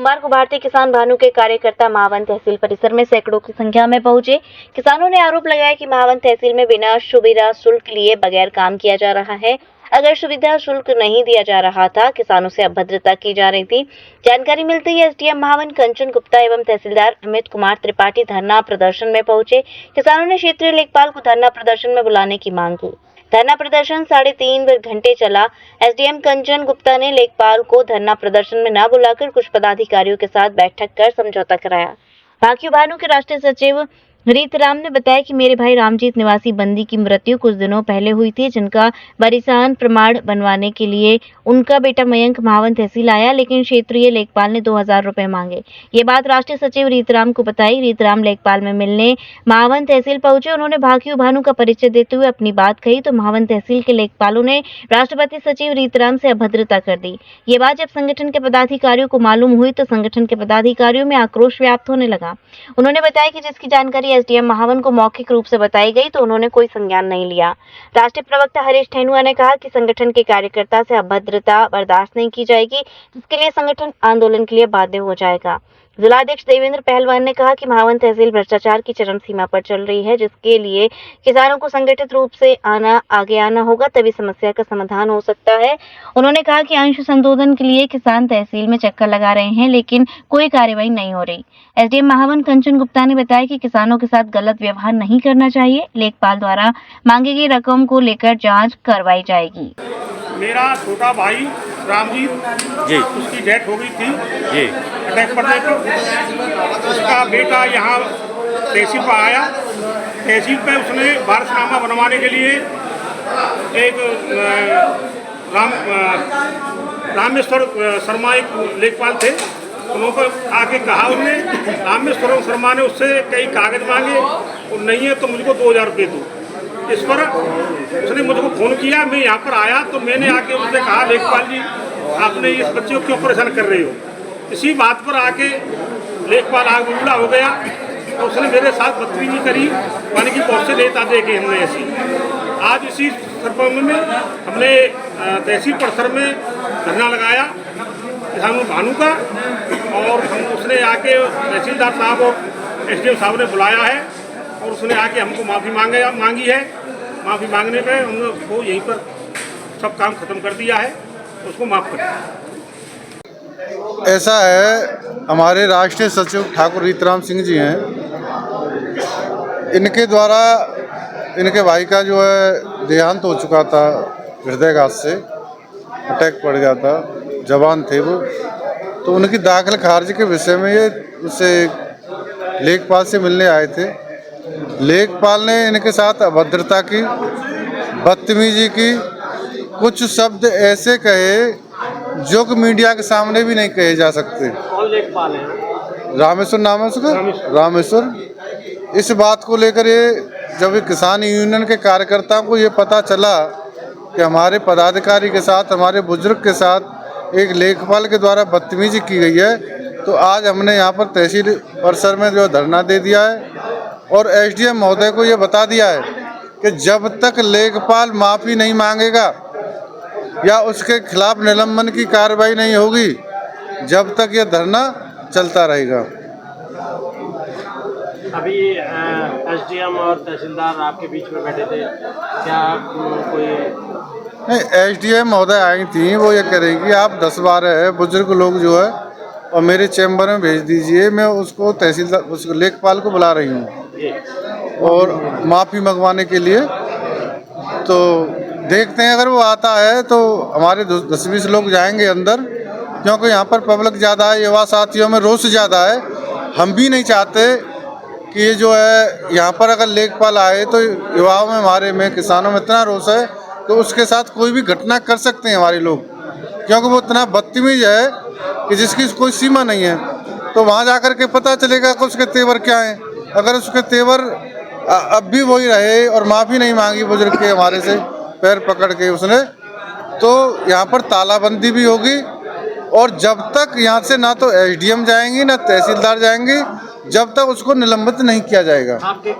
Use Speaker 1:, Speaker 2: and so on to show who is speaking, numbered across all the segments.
Speaker 1: सोमवार को भारतीय किसान भानु के कार्यकर्ता महावन तहसील परिसर में सैकड़ों की संख्या में पहुंचे। किसानों ने आरोप लगाया कि महावन तहसील में बिना सुविधा शुल्क लिए बगैर काम किया जा रहा है। अगर सुविधा शुल्क नहीं दिया जा रहा था, किसानों से अभद्रता की जा रही थी। जानकारी मिलते ही एसडीएम महावन कंचन गुप्ता एवं तहसीलदार अमित कुमार त्रिपाठी धरना प्रदर्शन में पहुंचे। किसानों ने क्षेत्रीय लेखपाल को धरना प्रदर्शन में बुलाने की मांग की। धरना प्रदर्शन 3.5 घंटे चला। एसडीएम कंचन गुप्ता ने लेखपाल को धरना प्रदर्शन में न बुलाकर कुछ पदाधिकारियों के साथ बैठक कर समझौता कराया। भाकियू भानु के राष्ट्रीय सचिव रीतराम ने बताया कि मेरे भाई रामजीत निवासी बंदी की मृत्यु कुछ दिनों पहले हुई थी, जिनका वरिशान प्रमाण बनवाने के लिए उनका बेटा मयंक महावन तहसील आया, लेकिन क्षेत्रीय लेखपाल ने 2000 रुपए मांगे। ये बात राष्ट्रीय सचिव रीतराम को बताई। रीतराम लेखपाल में मिलने महावन तहसील पहुंचे। उन्होंने भाकियू भानु का परिचय देते हुए अपनी बात कही तो महावन तहसील के लेखपालों ने राष्ट्रपति सचिव रीतराम से अभद्रता कर दी। ये बात जब संगठन के पदाधिकारियों को मालूम हुई तो संगठन के पदाधिकारियों में आक्रोश व्याप्त होने लगा। उन्होंने बताया कि जिसकी जानकारी एसडीएम महावन को मौखिक रूप से बताई गई तो उन्होंने कोई संज्ञान नहीं लिया। राष्ट्रीय प्रवक्ता हरीश ठेनुआ ने कहा कि संगठन के कार्यकर्ता से अभद्रता बर्दाश्त नहीं की जाएगी, जिसके लिए संगठन आंदोलन के लिए बाध्य हो जाएगा। जिलाध्यक्ष देवेंद्र पहलवान ने कहा कि महावन तहसील भ्रष्टाचार की चरम सीमा पर चल रही है, जिसके लिए किसानों को संगठित रूप से आगे आना होगा, तभी समस्या का समाधान हो सकता है। उन्होंने कहा कि अंश संशोधन के लिए किसान तहसील में चक्कर लगा रहे हैं, लेकिन कोई कार्रवाई नहीं हो रही। एसडीएम महावन कंचन गुप्ता ने बताया कि किसानों के साथ गलत व्यवहार नहीं करना चाहिए। लेखपाल द्वारा मांगी गई रकम को लेकर जाँच करवाई जाएगी।
Speaker 2: मेरा छोटा भाई रामजीत जी, उसकी डेथ हो गई थी जी अटैक पड़ने पर। उसका बेटा यहाँ तहसील पर आया। तहसील पे उसने वारसनामा बनवाने के लिए एक रामेश्वर शर्मा एक लेखपाल थे, उन्होंने आके कहा। उन्होंने रामेश्वर शर्मा ने उससे कई कागज मांगे और नहीं है तो मुझको 2000 रुपये दो। इस पर उसने मुझको फ़ोन किया। मैं यहाँ पर आया तो मैंने आके उससे कहा, लेखपाल जी आपने इस बच्चे को क्यों परेशान कर रहे हो। इसी बात पर आके लेखपाल आग बबूला हो गया और उसने मेरे साथ बदतमीजी करी, यानी कि बहुत से नेता देखे हमने ऐसी। आज इसी सरपंच में हमने तहसील परिसर में धरना लगाया किसान भानु का, और हम उसने आके तहसीलदार साहब और एसडीएम साहब ने बुलाया है और उसने आके हमको माफ़ी मांगी है। माफ़ी मांगने पे हमने वो यहीं पर सब काम खत्म कर दिया है, उसको माफ़ कर दिया।
Speaker 3: ऐसा है, हमारे राष्ट्रीय सचिव ठाकुर रीतराम सिंह जी हैं। इनके द्वारा इनके भाई का जो है देहांत हो चुका था, हृदयघात से अटैक पड़ गया था, जवान थे वो। तो उनकी दाखिल खारिज के विषय में ये उससे लेखपाल से मिलने आए थे। लेखपाल ने इनके साथ अभद्रता की, बदतमीजी की, कुछ शब्द ऐसे कहे जो कि मीडिया के सामने भी नहीं कहे जा सकते।
Speaker 2: कौन लेखपाल है?
Speaker 3: रामेश्वर नाम है उसका, रामेश्वर। इस बात को लेकर ये जब किसान यूनियन के कार्यकर्ताओं को ये पता चला कि हमारे पदाधिकारी के साथ, हमारे बुजुर्ग के साथ एक लेखपाल के द्वारा बदतमीजी की गई है, तो आज हमने यहाँ पर तहसील परिसर में जो धरना दे दिया है और एसडीएम महोदय को ये बता दिया है कि जब तक लेखपाल माफ़ी नहीं मांगेगा या उसके खिलाफ निलंबन की कार्रवाई नहीं होगी, जब तक ये धरना चलता रहेगा।
Speaker 4: अभी एसडीएम और तहसीलदार आपके बीच में बैठे थे, क्या कोई
Speaker 3: नहीं? एसडीएम महोदय आई थी, वो ये कह रही कि आप 10-12 बुजुर्ग लोग जो है और मेरे चैम्बर में भेज दीजिए, मैं उसको तहसीलदार उस लेखपाल को बुला रही हूँ और माफ़ी मंगवाने के लिए। तो देखते हैं, अगर वो आता है तो हमारे 10-20 लोग जाएंगे अंदर, क्योंकि यहाँ पर पब्लिक ज़्यादा है, युवा साथियों में रोष ज़्यादा है। हम भी नहीं चाहते कि ये जो है यहाँ पर अगर लेखपाल आए तो युवाओं में, हमारे में, किसानों में इतना रोष है तो उसके साथ कोई भी घटना कर सकते हैं हमारे लोग, क्योंकि वो इतना बदतमीज है कि जिसकी कोई सीमा नहीं है। तो वहाँ जाकर के पता चलेगा कि उसके तेवर क्या हैं। अगर उसके तेवर अब भी वही रहे और माफ़ी नहीं मांगी बुजुर्ग के हमारे से पैर पकड़ के उसने, तो यहाँ पर तालाबंदी भी होगी। और जब तक यहाँ से ना तो एसडीएम जाएंगी ना तहसीलदार जाएंगी, जब तक उसको निलंबित नहीं किया जाएगा।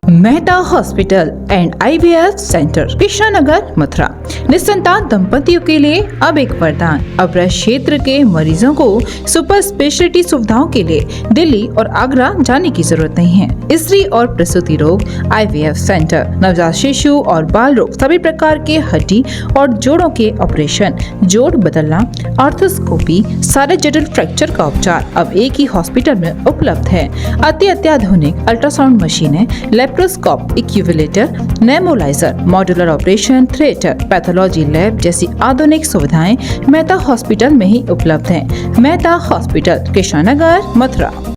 Speaker 5: Mehta hospital and IVF centre, Krishnanagar, Mathura. निसंतान दंपतियों के लिए अब एक वरदान। अब क्षेत्र के मरीजों को सुपर स्पेशलिटी सुविधाओं के लिए दिल्ली और आगरा जाने की जरूरत नहीं है। स्त्री और प्रसूति रोग, IVF सेंटर, नवजात शिशु और बाल रोग, सभी प्रकार के हड्डी और जोड़ों के ऑपरेशन, जोड़ बदलना, आर्थोस्कोपी, सारे जटिल फ्रैक्चर का उपचार अब एक ही हॉस्पिटल में उपलब्ध है। अत्याधुनिक अल्ट्रासाउंड मशीनें, laparoscope, incubator, nebuliser, modular operation theatre, pathology lab जैसी आधुनिक सुविधाएं मेहता हॉस्पिटल में ही उपलब्ध हैं। मेहता हॉस्पिटल, कृष्णानगर, मथुरा।